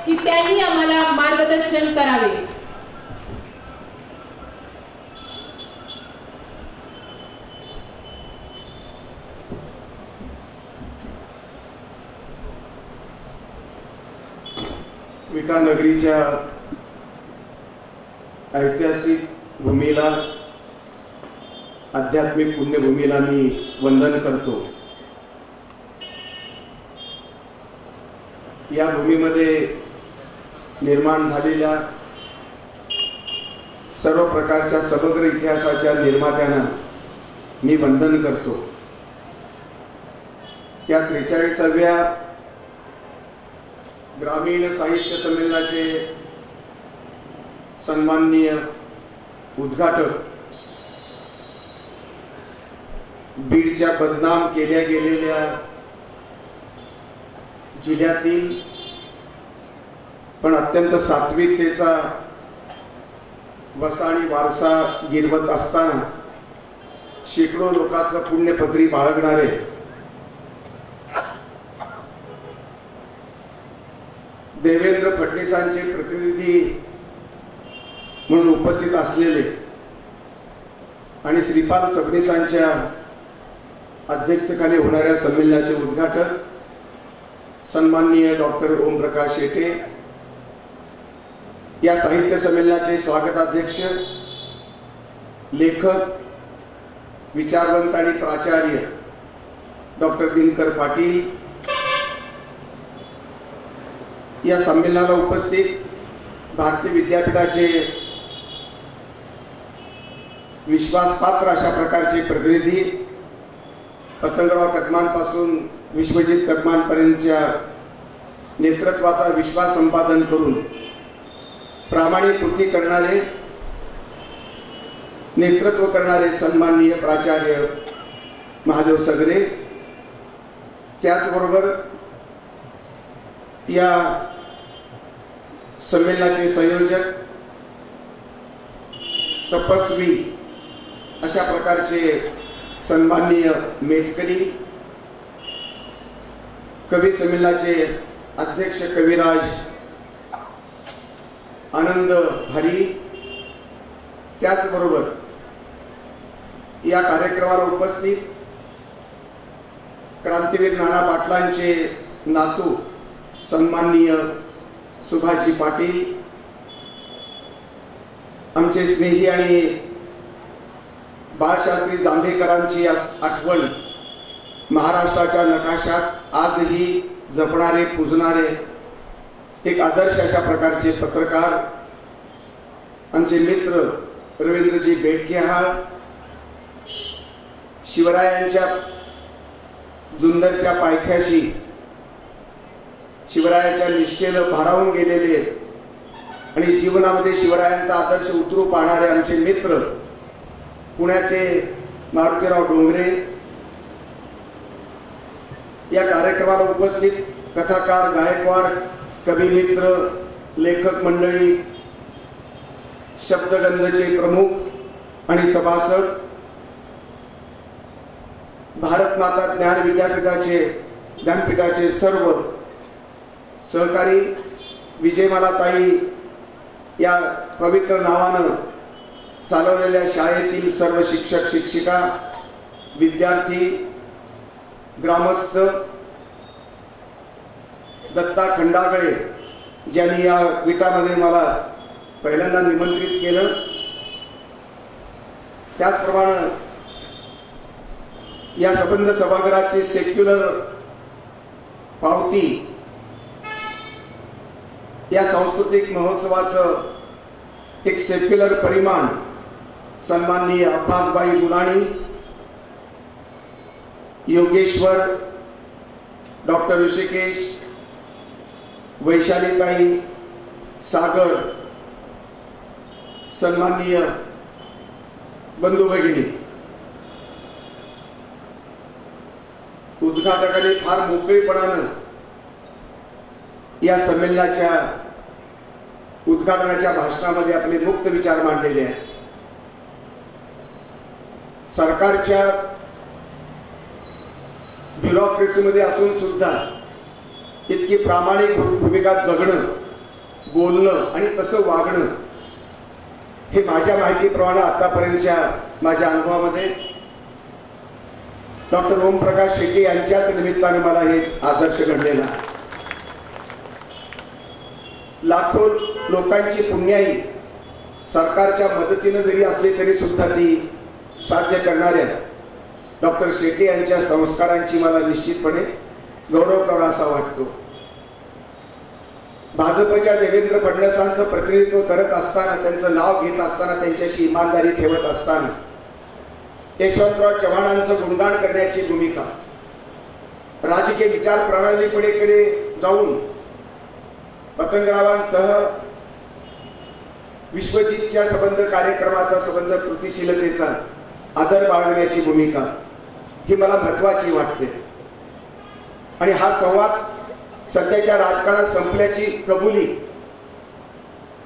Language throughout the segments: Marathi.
की त्यांनी आम्हाला मार्गदर्शन करावे। विटा नगरीच्या ऐतिहासिक भूमीला, आध्यात्मिक पुण्यभूमीला मी वंदन करतो। या भूमीमध्ये निर्माण झालेल्या सर्व प्रकारच्या समग्र इतिहासाच्या निर्मात्यांना मी वंदन करतो। या 43व्या ग्रामीण साहित्य संमेलनाचे सन्माननीय उद्घाटक, बीडच्या बदनाम केल्या गेलेल्या जिल्ह्यातील पण अत्यंत सात्विकतेचा वसा आणि वारसा गिरवत असताना शेकडो लोकांचं पुण्यपत्री बाळगणारे देवेंद्र फडणवीसांचे प्रतिनिधी म्हणून उपस्थित असलेले आणि श्रीपाल सबनीसांच्या अध्यक्षतेखाली होणाऱ्या संमेलनाचे उद्घाटक सन्माननीय डॉक्टर ओमप्रकाश शेटे, या साहित्य संमेलनाचे स्वागताध्यक्ष, लेखक, विचारवंत आणि प्राचार्य डॉक्टर दिनकर पाटील, या संमेलनाला उपस्थित भारतीय विद्यापीठाचे विश्वासपात्र अशा प्रकारचे प्रतिनिधी, पतंगराव कदमांपासून विश्वजित कदमांपर्यंतच्या नेतृत्वाचा विश्वास संपादन करून प्रामाणिक कृती करणारे, नेतृत्व करणारे सन्माननीय प्राचार्य महादेव सगरे, त्याचबरोबर या संमेलनाचे संयोजक तपस्वी अशा प्रकारचे सन्माननीय मेटकरी, कवी संमेलनाचे अध्यक्ष कविराज आनंद भारी, त्याचबरोबर या कार्यक्रमाला उपस्थित क्रांतीवीर नाना पाटलांचे नातू सन्माननीय सुभाषजी पाटील, आमचे स्नेही आणि बाळशास्त्री जांभेकरांची आठवण महाराष्ट्राच्या नकाशात आजही जपणारे, पूजणारे एक आदर्श अशा प्रकारचे पत्रकार आमचे मित्र रवींद्रजी बेटकेहाळ, शिवरायांच्या जुन्नरच्या पायथ्याशी शिवरायाच्या निष्ठेनं भारावून गेलेले आणि जीवनामध्ये शिवरायांचा आदर्श उतरू पाहणारे आमचे मित्र पुण्याचे मारुतीराव डोंगरे, या कार्यक्रमाला उपस्थित कथाकार, गायकवाड, कवी मित्र, लेखक मंडळी, शब्दगंधचे प्रमुख आणि सभासद, भारत माता ज्ञानपीठाचे सर्व सहकारी, विजयमालाताई या पवित्र नावानं चालवलेल्या शाळेतील सर्व शिक्षक, शिक्षिका, विद्यार्थी, ग्रामस्थ, दत्ता खंडागळे ज्यांनी या विटामध्ये मला पहिल्यांदा निमंत्रित केलं, त्याचप्रमाणे या संबंध सभागृहाची सेक्युलर पावती, या सांस्कृतिक महोत्सवाचं एक सेक्युलर परिमाण सन्माननीय अब्बासबाई गुलाणी, योगेश्वर, डॉक्टर ऋषिकेश, वैशालीताई, सागर, सन्माननीय बंधू भगिनी, उद्घाटकाने फार मोकळेपणानं या संमेलनाच्या उद्घाटनाच्या भाषणामध्ये आपले मुक्त विचार मांडलेले आहेत। सरकारच्या ब्युरोक्रेसीमध्ये असून सुद्धा इतकी प्रामाणिक भूमिका जगणं बोलणं आणि तसं वागणं हे माझ्या माहितीप्रमाणे आतापर्यंतच्या माझ्या अनुभवामध्ये डॉक्टर ओमप्रकाश शेट्टी यांच्याच निमित्ताने मला हे आदर्श घडलेला. लाखो लोकांची पुण्याई सरकारच्या मदतीने जरी असली तरी सुद्धा ती साध्य करणाऱ्या डॉक्टर शेट्टी यांच्या संस्कारांची मला निश्चितपणे गौरव करावा असा वाटतो. भाजपच्या देवेंद्र फडणवीसांचं प्रतिनिधित्व करत असताना, त्यांचं नाव घेत असताना, त्यांच्याशी इमानदारी ठेवत असताना यशवंतराव चव्हाणांचं गुणगान करण्याची भूमिका, राजकीय विचार प्रणालीकडे जाऊन पतंगरावांसह विश्वजितच्या संबंध कार्यक्रमाचा संबंध, कृतिशीलतेचा आदर बाळगण्याची भूमिका ही मला महत्वाची वाटते. आणि हा संवाद सध्याच्या राजकारणात संपल्याची कबुली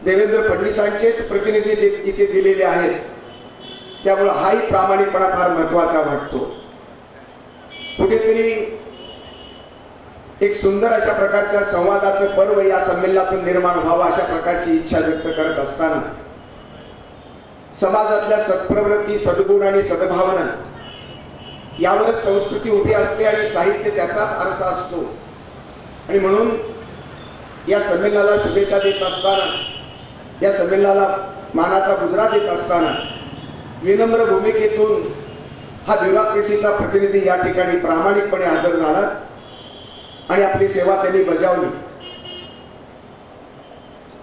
देवेंद्र फडणवीसांचेच प्रतिनिधी इथे दिलेले आहेत. त्यामुळे हाही प्रामाणिकपणा फार महत्वाचा वाटतो. कुठेतरी एक सुंदर अशा प्रकारच्या संवादाचं पर्व या संमेलनातून निर्माण व्हावं अशा प्रकारची इच्छा व्यक्त करत असताना समाजातल्या सत्प्रवृत्ती, सद्गुण आणि सद्भावना यावरच संस्कृती उभी असते आणि साहित्य त्याचाच आरसा असतो. आणि म्हणून या संमेलनाला शुभेच्छा देत असताना, या संमेलनाला मानाचा मुद्रा देत असताना विनम्र भूमिकेतून हा ब्युरोक्रेसीचा प्रतिनिधी या ठिकाणी प्रामाणिकपणे हजर झाला आणि आपली सेवा त्यांनी बजावली.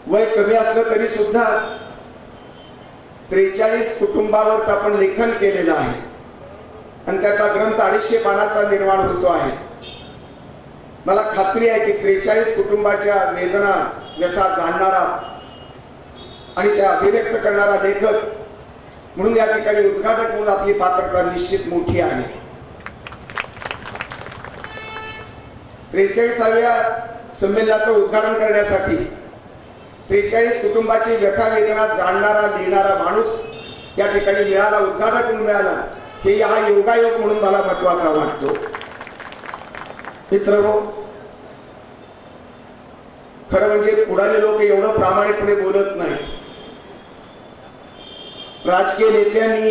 वय कमी असलं तरी सुद्धा 43 कुटुंबावर आपण लेखन केलेलं आहे आणि त्याचा ग्रंथ 250 पानाचा निर्माण होतो आहे. मला खात्री आहे की 43 कुटुंबाच्या वेदना, व्यथा जाणणारा आणि त्या अभिव्यक्त करणारा लेखक म्हणून या ठिकाणी उद्घाटक म्हणून आपली पात्रता निश्चित मोठी आहे. 43व्या संमेलनाचं उद्घाटन करण्यासाठी 43 कुटुंबाची व्यथा वेदना जाणणारा, लिहिणारा माणूस या ठिकाणी मिळाला, उद्घाटक म्हणून मिळाला, हे हा योगायोग म्हणून मला महत्वाचा वाटतो. मित्रहो, खरं म्हणजे पुढारी लोक एवढं प्रामाणिकपणे बोलत नाही. राजकीय नेत्यांनी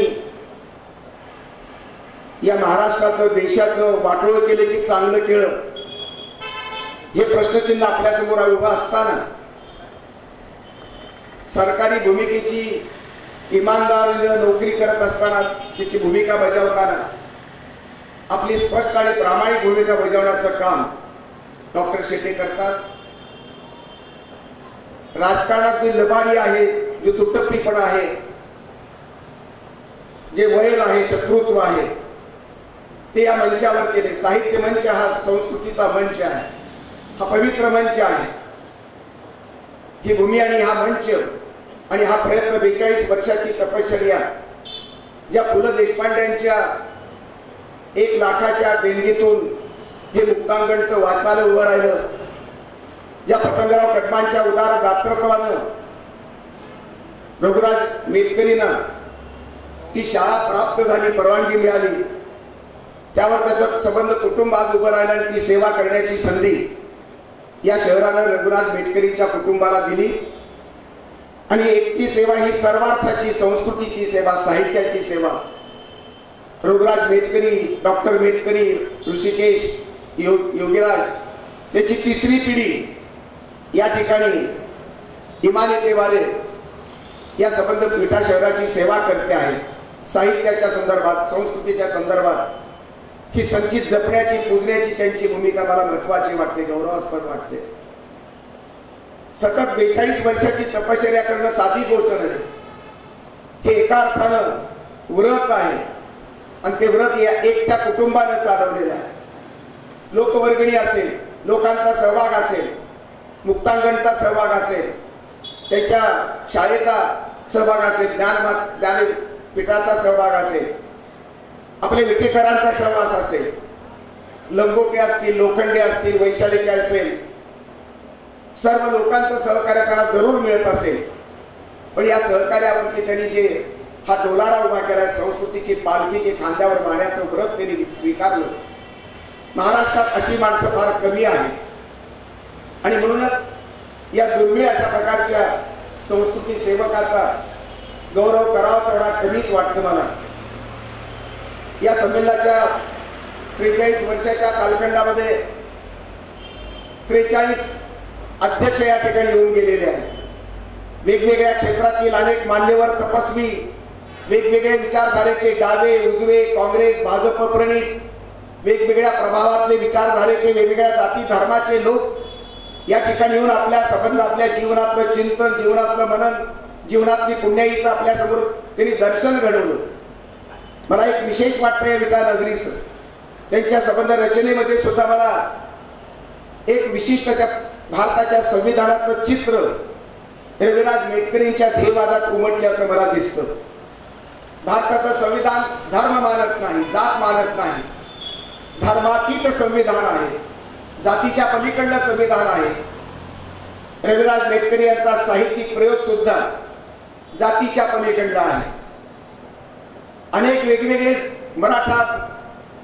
या महाराष्ट्राचं, देशाचं वाटोळं केलं की चांगलं केलं हे प्रश्नचिन्ह आपल्या समोर उभं असताना सरकारी भूमिकेची इमानदारीने नोकरी करत असताना, त्याची भूमिका बजावताना आपली स्पष्ट आणि प्रामाणिक भूमिका बजावण्याचं काम डॉक्टर शेट्टी करतात. राजकारणात जी लबाडी आहे, जो तुटप्पीपणा आहे, जे वैर आहे, शत्रुत्व आहे, ते या मंचावर केले. साहित्य मंच हा संस्कृतीचा मंच आहे, हा पवित्र मंच आहे. ही भूमी आणि हा मंच आणि हा प्रयत्न 42 वर्षाची तपश्चर्या, ज्या पु ल देशपांड्यांच्या 1 लाखाच्या देणगीतून हे मुक्तांगणचं वाचनालय उभं राहिलं, ज्या पतंगराव कदमांच्या उदार दातृत्वानं रघुराज मेटकरींना ती शाळा प्राप्त झाली, परवानगी मिळाली, त्यावर त्याचा संबंध कुटुंब आज उभं राहिलं आणि ती सेवा करण्याची संधी या शहरानं रघुराज मेटकरींच्या कुटुंबाला दिली. आणि एकटी सेवा ही सर्वार्थाची, संस्कृतीची सेवा, साहित्याची सेवा. रघुराज मेटकरी, डॉक्टर मेटकरी, ऋषिकेश, योगीराज, त्याची 3री पिढी या ठिकाणी इमानतेवाले या संबंध मिठा शहराची सेवा करते आहे. साहित्याच्या संदर्भात, संस्कृतीच्या संदर्भात ही संचित जपण्याची, पूजण्याची त्यांची भूमिका मला महत्वाची वाटते, गौरवास्पद वाटते. सतत 42 वर्षाची तपश्चर्या करणं साधी गोष्ट नाही. हे एका अर्थानं व्रत आहे आणि ते व्रत या एकट्या कुटुंबानं चालवलेलं आहे. लोकवर्गणी असेल, लोकांचा सहभाग असेल, मुक्तांगणचा सहभाग असेल, त्याच्या शाळेचा सहभाग असेल, ज्ञानपीठाचा सहभाग असेल, आपले विटेकरांचा सहवास असेल, लंगोटे असतील, लोखंडे असतील, वैशालिके असेल, सर्व लोकांचं सहकार्य त्यांना जरूर मिळत असेल. पण या सहकार्यावरती त्यांनी जे हा डोलारा उभा केला, संस्कृतीची पालखीची खांद्यावर मारण्याचं व्रत त्यांनी स्वीकारलं. महाराष्ट्रात अशी माणसं फार कमी आहेत आणि म्हणूनच या दुर्मिळ अशा प्रकारच्या संस्कृती सेवकाचा गौरव करावा तेवढा कमीच वाटतं मला. या संमेलनाच्या 43 वर्षाच्या कालखंडामध्ये 43 अध्यक्ष या ठिकाणी येऊन गेलेले आहेत. वेगवेगळ्या क्षेत्रातील अनेक मान्यवर तपस्वी, वेगवेगळ्या विचारधारेचे डावे उजवे काँग्रेस भाजप प्रणित, वेगवेगळ्या प्रभावातले विचारधारेचे वेगवेगळ्या जाती धर्माचे लोक या ठिकाणी येऊन आपल्या संबंध आपल्या जीवनातलं चिंतन जीवनातलं मनन जीवनातली पुण्याईचं आपल्या समोर त्यांनी दर्शन घडवलं. मला एक विशेष वाटतं या विटा नगरीचं. त्यांच्या संबंध रचनेमध्ये सुद्धा मला एक विशिष्ट भारताच्या संविधानाचं चित्र रविराज मेटकरींच्या ध्येयवादात उमटल्याचं मला दिसतं. भारताचं संविधान धर्म मानत नाही, जात मानत नाही, धर्मातीत संविधान आहे, जातीच्या पलीकडलं संविधान आहे. रविराज मेटकरी यांचा साहित्यिक प्रयोग सुद्धा जातीच्या पलीकडला आहे. अनेक वेगवेगळे मराठा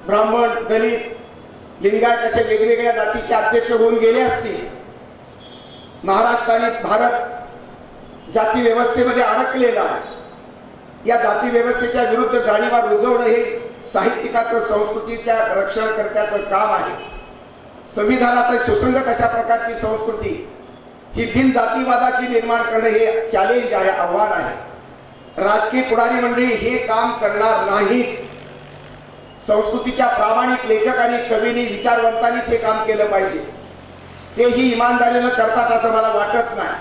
ब्राह्मण दलित लिंगायत अशा वेगवेगळ्या जातीचे अध्यक्ष होऊन गेले असतील. महाराष्ट्र आणि भारत जाती व्यवस्थेमध्ये अडकलेला आहे. या जाती व्यवस्थेच्या विरुद्ध जाणीवा रुजवणं हे साहित्यिकाचं संस्कृतीच्या रक्षणकर्त्याचं काम आहे. संविधानाचं सुसंगत अशा प्रकारची संस्कृती ही बिन जातीवादाची निर्माण करणं हे चॅलेंज आहे, आव्हान आहे. राजकीय पुढारी मंडळी हे काम करणार नाहीत. संस्कृतीच्या प्रामाणिक लेखक आणि कवींनी विचारवंतांनीच हे काम केलं पाहिजे. तेही इमानदारीनं करतात असं मला वाटत नाही.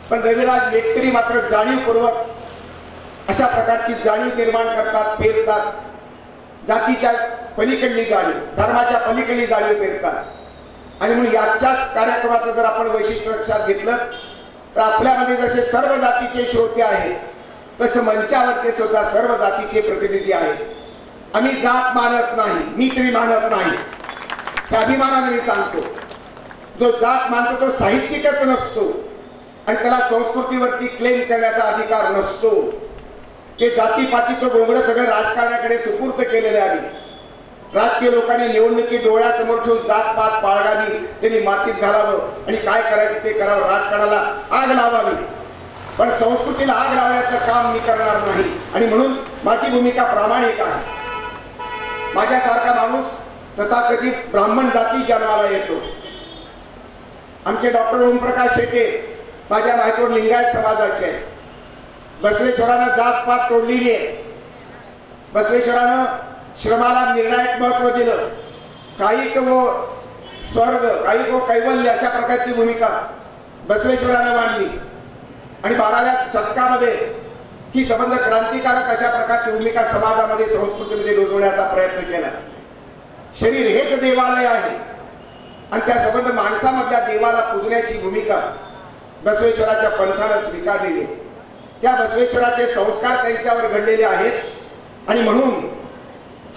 पण रविराज मेटकरी मात्र जाणीवपूर्वक अशा प्रकारची जाणीव निर्माण करतात, पेरतात. जातीच्या पलीकडली जाणीव, धर्माच्या पलीकडली जाणीव पेरतात. आणि म्हणून याच्याच कार्यक्रमाचं जर आपण वैशिष्ट्य लक्षात घेतलं तर आपल्यामध्ये जसे सर्व जातीचे श्रोते आहेत तसं मंचावरचे सुद्धा सर्व जातीचे प्रतिनिधी आहेत. आम्ही जात मानत नाही, मी तरी मानत नाही, त्या अभिमानाने मी सांगतो. जो जात मानतो तो साहित्यिकच नसतो आणि त्याला संस्कृतीवरती क्लेम करण्याचा अधिकार नसतो. ते जातीपातीचं गोंगडं सगळं राजकारणाकडे सुपूर्द केलेले आहे. राजकीय लोकांनी निवडणुकी डोळ्यासमोर ठेवून जातपात बाळगावी, त्यांनी मातीत घालावं आणि काय करायचं ते करावं, राजकारणाला आग लावावी. पण संस्कृतीला आग लावण्याचं काम मी करणार नाही आणि म्हणून माझी भूमिका प्रामाणिक आहे. माझ्यासारखा माणूस तथाकथित ब्राह्मण जाती जन्माला येतो. आमचे डॉक्टर ओमप्रकाश शेटे माझ्या माहितीवर लिंगायत समाजाचे आहेत. बसवेश्वरानं जातपात तोडलेली आहे. बसवेश्वरानं श्रमाला निर्णायक महत्व दिलं. काही वो स्वर्ग काही वो कैवल्य अशा प्रकारची भूमिका बसवेश्वरानं मांडली आणि 12व्या शतकामध्ये ही संबंध क्रांतिकारक अशा प्रकारची भूमिका समाजामध्ये संस्कृतीमध्ये रुजवण्याचा प्रयत्न केला. शरीर हेच देवालय आहे आणि त्या संबंध माणसामधल्या देवाला पूजण्याची भूमिका बसवेश्वराच्या पंथानं स्वीकारलेली. त्या बसवेश्वराचे संस्कार त्यांच्यावर घडलेले आहेत आणि म्हणून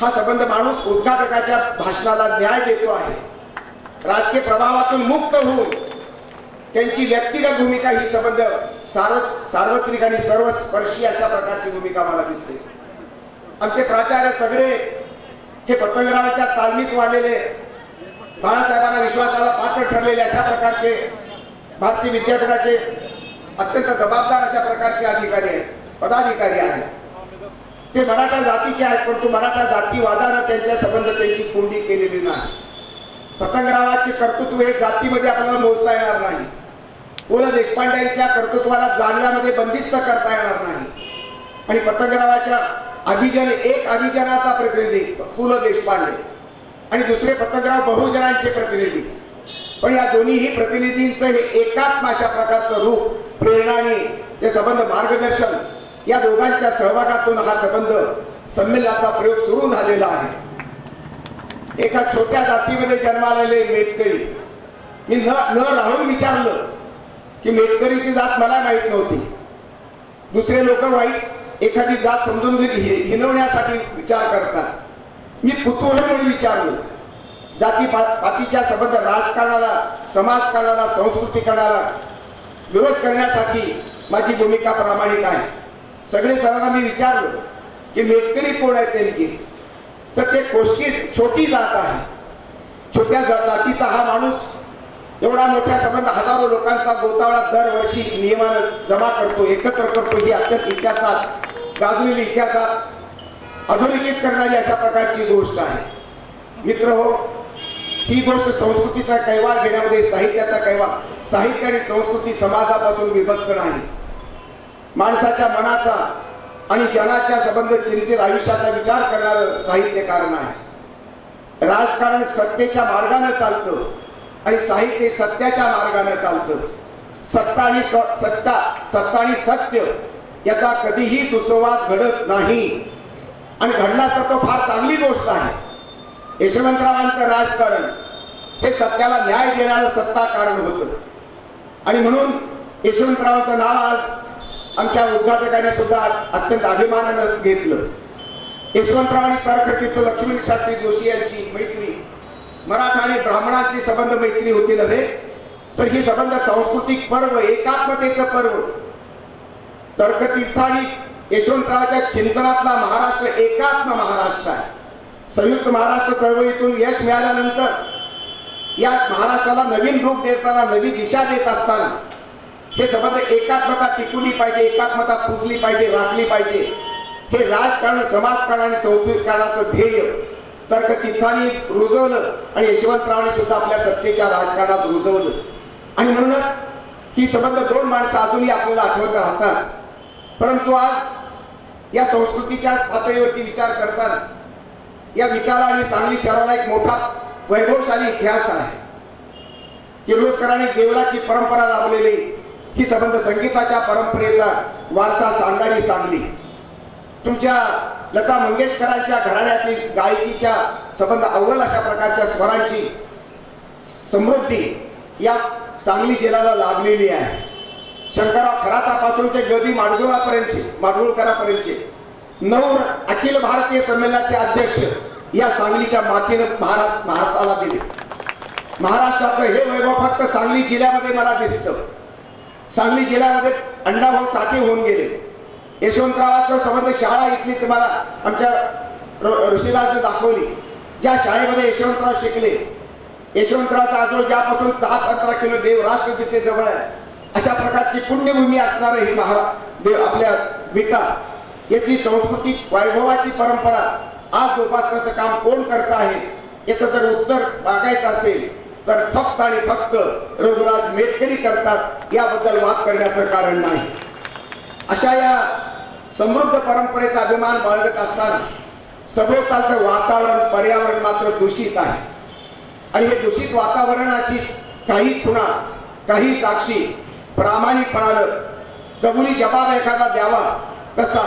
हा संबंध माणूस उद्घाटकाच्या भाषणाला न्याय देतो आहे. राजकीय प्रभावातून मुक्त होऊन त्यांची व्यक्तिगत भूमिका ही संबंध सार्वत्रिक आणि सर्वस्पर्शी अशा प्रकारची भूमिका मला दिसते. आमचे प्राचार्य सगळे हे पतंगरावाच्या तालमीत वाढलेले, बाळासाहेबांना विश्वासाला पात्र ठरलेले अशा प्रकारचे भारतीय विद्यापीठाचे अत्यंत जबाबदार अशा प्रकारचे अधिकारी आहेत, पदाधिकारी आहेत. ते मराठा जातीचे आहेत, परंतु मराठा जातीवादानं त्यांच्या संबंध त्यांची कोंडी केलेली नाही. पतंगरावाचे कर्तृत्व हे जातीमध्ये आपल्याला मोजता येणार नाही. पु ल देशपांड्यांच्या कर्तृत्वाला जाणव्यामध्ये बंदिस्त करता येणार नाही. आणि पतंगरावाच्या एक अभिजनाचा प्रतिनिधी पु ल देशपांडे आणि दुसरे पतंगराव बहुजनांचे प्रतिनिधी. पण या दोन्हीही प्रतिनिधींचं हे एकात्म अशा प्रकारचं रूप, प्रेरणा आणि ते संबंध मार्गदर्शन या दोघांच्या सहभागातून हा संबंध संमेलनाचा प्रयोग सुरू झालेला आहे. एका छोट्या जातीमध्ये जन्मालेले मेटकरी, मी न राहून विचारलं की मेटकरीची जात मला माहित नव्हती. दुसरे लोक वाईट एखादी जात समजून हिनवण्यासाठी विचार करतात. मी कुतूहल म्हणून विचारलं. जातीपातीच्या संबंध राजकारणाला, समाजकारणाला, संस्कृतीकरणाला विरोध करण्यासाठी माझी भूमिका प्रामाणिक आहे. सगळे सर्वांना मी विचारलं की मेटकरी कोण आहे नेमकी, तर ते गोष्टी छोटी जात आहे. छोट्या जातीचा हा माणूस एवढा मोठ्या संबंध हजारो लोकांचा गोतावळा दरवर्षी नियमानं जमा करतो, एकत्र करतो, ही अत्यंत इतिहासात गाजलेली, इतिहासात अधोरेखित करणारी अशा प्रकारची गोष्ट आहे. मित्र हो, ही गोष्ट संस्कृतीचा कैवार घेण्यामध्ये साहित्याचा कैवार, साहित्य आणि संस्कृती समाजापासून विभक्त नाही. माणसाच्या मनाचा आणि जनाच्या संबंध चिंतित आयुष्याचा विचार करणारं साहित्य कारण आहे. राजकारण सत्तेच्या मार्गाने चालतं आणि साहित्य सत्याच्या मार्गाने चालतं. सत्ता आणि सत्य याचा कधीही सुसंवाद घडत नाही आणि घडला तर तो फार चांगली गोष्ट आहे. यशवंतरावांचं राजकारण हे सत्याला न्याय देणारं सत्ता कारण होतं आणि म्हणून यशवंतरावांचं नाव आज आमच्या उद्घाटकाने सुद्धा अत्यंत अभिमानानं घेतलं. यशवंतराव आणि तर्कतीर्थ लक्ष्मण शास्त्री जोशी यांची मैत्री मराठा आणि ब्राह्मणांची संबंध मैत्री होती नव्हे, तर ही संबंध सांस्कृतिक पर्व, एकात्मतेचं पर्व. तर्कतीर्थ आणि यशवंतरावांच्या चिंतनातला महाराष्ट्र एकात्म महाराष्ट्र आहे. संयुक्त महाराष्ट्र चळवळीतून यश मिळाल्यानंतर या महाराष्ट्राला नवीन रूप देताना, नवी दिशा देत असताना हे संबंध एकात्मता टिकवली पाहिजे, एकात्मता पुजली पाहिजे, राखली पाहिजे. हे राजकारण, समाजकारण आणि संस्कृतकारणाचं ध्येय तर्कतीर्थांनी रुजवलं आणि यशवंतरावांनी सुद्धा आपल्या सत्तेच्या राजकारणात रुजवलं. आणि म्हणूनच ही संबंध दोन माणसं अजूनही आपल्याला आठवत राहतात. परंतु आज या संस्कृतीच्या पातळीवरती विचार करताना या विटाला आणि सांगली शहराला एक मोठा वैभवशाली इतिहास आहे. किर्लोस्करांनी देवळाची परंपरा राबवलेली ही संबंध संगीताच्या परंपरेचा वारसा सांगणारी सांगली. तुमच्या लता मंगेशकरांच्या घराण्याची गायकीच्या संबंध अव्वल अशा प्रकारच्या स्वरांची समृद्धी या सांगली जिल्ह्याला लाभलेली आहे. शंकरराव खरातापासून ते गदी माडगुळकरांपर्यंतचे 9 अखिल भारतीय संमेलनाचे अध्यक्ष या सांगलीच्या मातीनं भारताला दिले. महाराष्ट्राचं हे वैभव फक्त सांगली जिल्ह्यामध्ये मला दिसतं. सांगली जिल्ह्यामध्ये अण्णाभाऊ साठे होऊन गेले. यशवंतरावांचा संबंध शाळा इथली तुम्हाला आमच्या ऋषीदासने दाखवली. ज्या शाळेमध्ये यशवंतराव शिकले, यशवंतरावाचा आजोळ ज्यापासून 10-15 किलो देव राष्ट्र तिथे जवळ आहे, अशा प्रकारची पुण्यभूमी असणारे हे महादेव आपल्या विटा याची सांस्कृतिक वैभवाची परंपरा आज जोपासण्याचं काम कोण करत आहे याचं जर उत्तर मागायचं असेल तर फक्त आणि फक्त रघुराज मेटकरी करतात, याबद्दल वाद करण्याचं कारण नाही. अशा या समृद्ध परंपरेचा अभिमान बाळगत असताना सभोवतालचं वातावरण, पर्यावरण मात्र दूषित आहे. आणि हे दूषित वातावरणाची काही खुणा, काही साक्षी प्रामाणिकपणानं कबुली जबाब एखादा द्यावा तसा,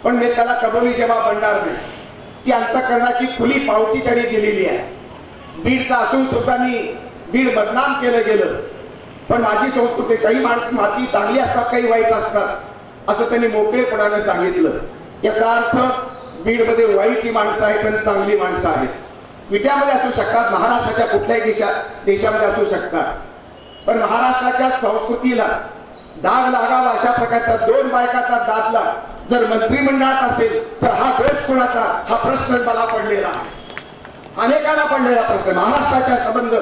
पण मी त्याला कबुली जबाब बनणार नाही. ती अंतःकरणाची खुली पावती तरी दिलेली आहे. बीडचा असून सुद्धा मी बीड बदनाम केलं गेलं, पण माझी संस्कृती, काही माणसं माती चांगली असतात, काही वाईट असतात असं त्यांनी मोकळेपणाने सांगितलं. याचा अर्थ बीडमध्ये वाईट ही माणसं आहेत आणि चांगली माणसं आहेत. विट्यामध्ये असू शकतात, महाराष्ट्राच्या कुठल्याही देशामध्ये असू शकतात, पण महाराष्ट्राच्या संस्कृतीला दाग लागावा अशा प्रकारच्या 2 बायकाचा दादला जर मंत्रिमंडळात असेल तर हा दोष कोणाचा, हा प्रश्न मला पडलेला आहे. अनेकांना पडलेला प्रश्न, महाराष्ट्राच्या संबंध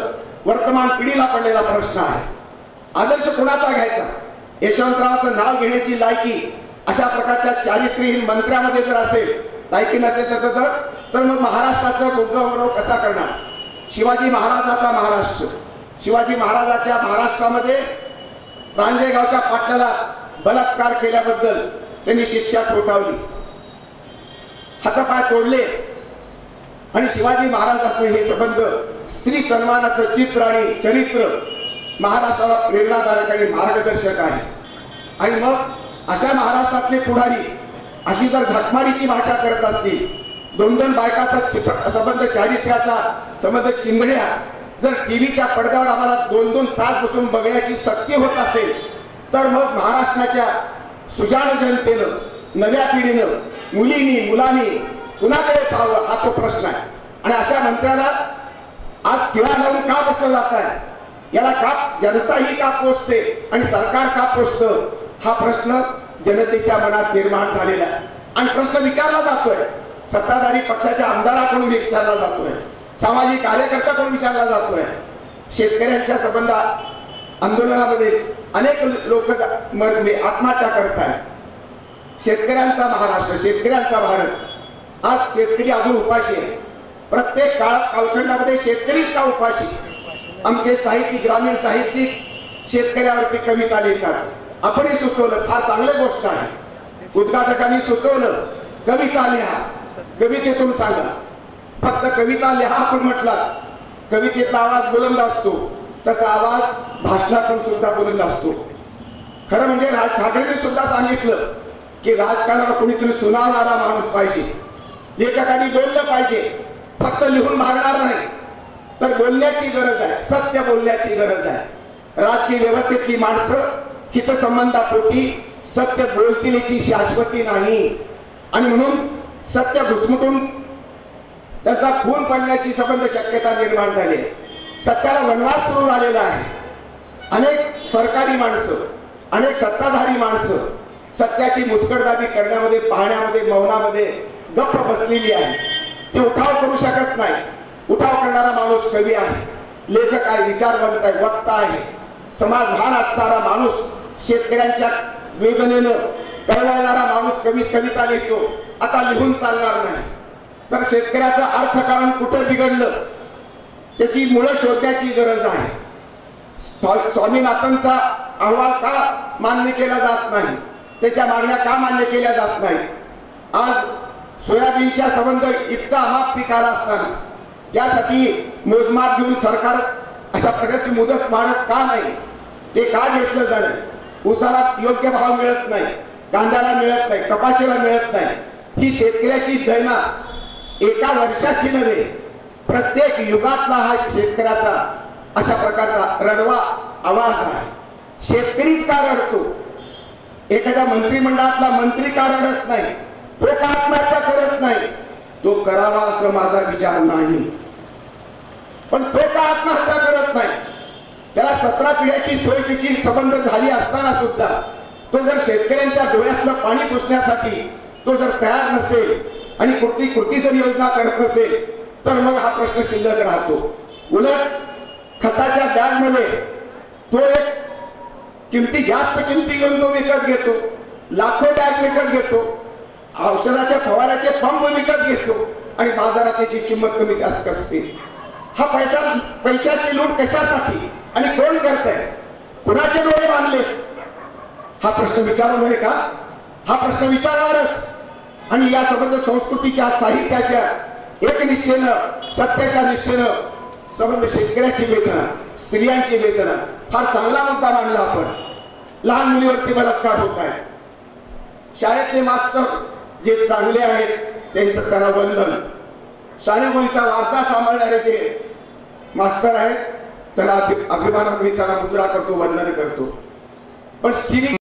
वर्तमान पिढीला पडलेला प्रश्न आहे. आदर्श कोणाचा घ्यायचा? यशवंतरावांचं नाव घेण्याची लायकी अशा प्रकारच्या चारित्र्यहीन मंत्र्यामध्ये जर असेल, लायकी नसेल त्याचं तर मग महाराष्ट्राचं गुणगौरव कसा करणार? शिवाजी महाराजाचा महाराष्ट्र, शिवाजी महाराजाच्या महाराष्ट्रामध्ये रांजणगावच्या पाटलाला बलात्कार केल्याबद्दल त्यांनी शिक्षा ठोठावली, हातापाय तोडले. आणि शिवाजी महाराजांचं हे संबंध स्त्री सन्मानाचं चित्र आणि चरित्र महाराष्ट्राला प्रेरणादायक आणि मार्गदर्शक आहे. आणि मग अशा महाराष्ट्रातले पुढारी अशी जर झकमारीची भाषा करत असतील, 2-2 बायकाचा संबंध, चारित्र्याचा संबंध, चिंगड्या जर टीव्हीच्या पडद्यावर आम्हाला 2-2 तास बसून बघण्याची सक्ती होत असेल, तर मग महाराष्ट्राच्या सुजाण जनतेनं, नव्या पिढीनं, मुलींनी, मुलांनी कुणाकडे पाहावं हा तो प्रश्न आहे. आणि अशा मंत्र्याला आज किळा लावून का बसलं जात आहे, याला का जनता ही का पोचते आणि सरकार का पोचतं, हा प्रश्न जनतेच्या मनात निर्माण झालेला आहे. आणि प्रश्न विचारला जातोय, सत्ताधारी पक्षाच्या आमदाराकडून विचारला जातोय, सामाजिक कार्यकर्त्याकडून विचारला जातोय. शेतकऱ्यांच्या संबंध आंदोलनामध्ये अनेक लोक आत्महत्या करतात। शेतकऱ्यांचा महाराष्ट्र, शेतकऱ्यांचा भारत। आज शेतकरी अजून उपाशी आहे। प्रत्येक कालखंडामध्ये शेतकरीच का उपाशी? आमचे साहित्यिक, ग्रामीण साहित्यिक शेतकऱ्यावरती कविता लिहितात। आपणही सुचवलं, फार चांगली गोष्ट आहे। उद्घाटकांनी सुचवलं कविता लिहा, कवितेतून सांगा। फक्त कविता लिहा आपण म्हटलं, कवितेतला आवाज बुलंद असतो, तसा आवाज भाषणातून सुद्धा बुलंद असतो। खरं म्हणजे राज ठाकरेंनी सुद्धा सांगितलं की राजकारणाला कोणीतरी सुनावणारा माणूस पाहिजे, लेखकांनी बोललं पाहिजे, फक्त लिहून भागणार नाही, तर बोलण्याची गरज आहे, सत्य बोलण्याची गरज आहे। राजकीय व्यवस्थेतली माणसं हितसंबंधापोटी सत्य बोलतील याची शाश्वती नाही, आणि म्हणून सत्य घुसमटून त्याचा खून पडण्याची संबंध शक्यता निर्माण झाली आहे। सत्याला वनवास सुरू झालेला आहे। अनेक सरकारी माणसं, अनेक सत्ताधारी माणसं सत्याची मुस्कटदाबी करण्यामध्ये, पाहण्यामध्ये, मौनामध्ये गप्प बसलेली आहे। ते उठाव करू शकत नाही। उठाव करणारा माणूस कवी आहे, लेखक आहे, विचारवंत आहे, वक्ता आहे, समाजभान असणारा माणूस, शेतकऱ्यांच्या वेदनेनं कळवणारा माणूस कविता लिहितो। आता लिहून चालणार नाही, तर शेतकऱ्याचं अर्थकारण कुठं बिघडलं त्याची मुळं शोधण्याची गरज आहे। स्वामीनाथनचा अहवाल का मान्य केला जात नाही, त्याच्या मागण्या का मान्य केल्या जात नाही? आज सोयाबीनच्या संबंध इतका अमाप पीक आला असताना त्यासाठी मोजमाप घेऊन सरकार अशा प्रकारची मुदत मारत का नाही? ते का घेतलं झालं? उसाला योग्य भाव मिळत नाही, कांद्याला मिळत नाही, कपाशीला मिळत नाही। ही शेतकऱ्याची दैना एका वर्षाची नव्हे, प्रत्येक युगातला हा शेतकऱ्याचा अशा प्रकारचा रडवा आवाज आहे। शेतकरीच का रडतो? एखाद्या मंत्रिमंडळातला मंत्री का रडत नाही? तो का आत्महत्या करत नाही? तो करावा असं माझा विचार नाही, पण तो का आत्महत्या करत नाही? त्याला 17 पिढ्याची सोय त्याची संबंध झाली असताना सुद्धा तो जर शेतकऱ्यांच्या डोळ्यातलं पाणी पुसण्यासाठी तो जर तयार नसेल आणि कृती जर योजना करत नसेल, तर मग हा प्रश्न शिल्लक राहतो। उलट खताच्या बॅग मध्ये तो एक जास्त किमती घेऊन तो विकत घेतो, लाखो बॅग विकत घेतो, औषधाच्या फवाऱ्याचे पंप विकत घेतो आणि बाजारात त्याची किंमत कमी जास्त असते। हा पैशाची लूट कशासाठी आणि कोण करतंय? कुणाचे डोळे बांधले? हा प्रश्न विचारू नये का? हा प्रश्न विचारणारच। आणि या संबंध संस्कृतीच्या, साहित्याच्या एक निश्चेनं, सत्याच्या निश्चेनं संबंध शेतकऱ्याची वेदना, स्त्रियांची वेदना, फार चांगला मुद्दा मांडला आपण। लहान मुलीवरती बलात्कार होत आहे, शाळेतले मास्तर जे चांगले आहेत त्यांचं त्यांना वंदन, शाळेमुलीचा वारसा सांभाळणारे जे मास्तर आहेत त्याला अभिमानाने त्यांना मुद्रा करतो, वंदन करतो। पण स्त्री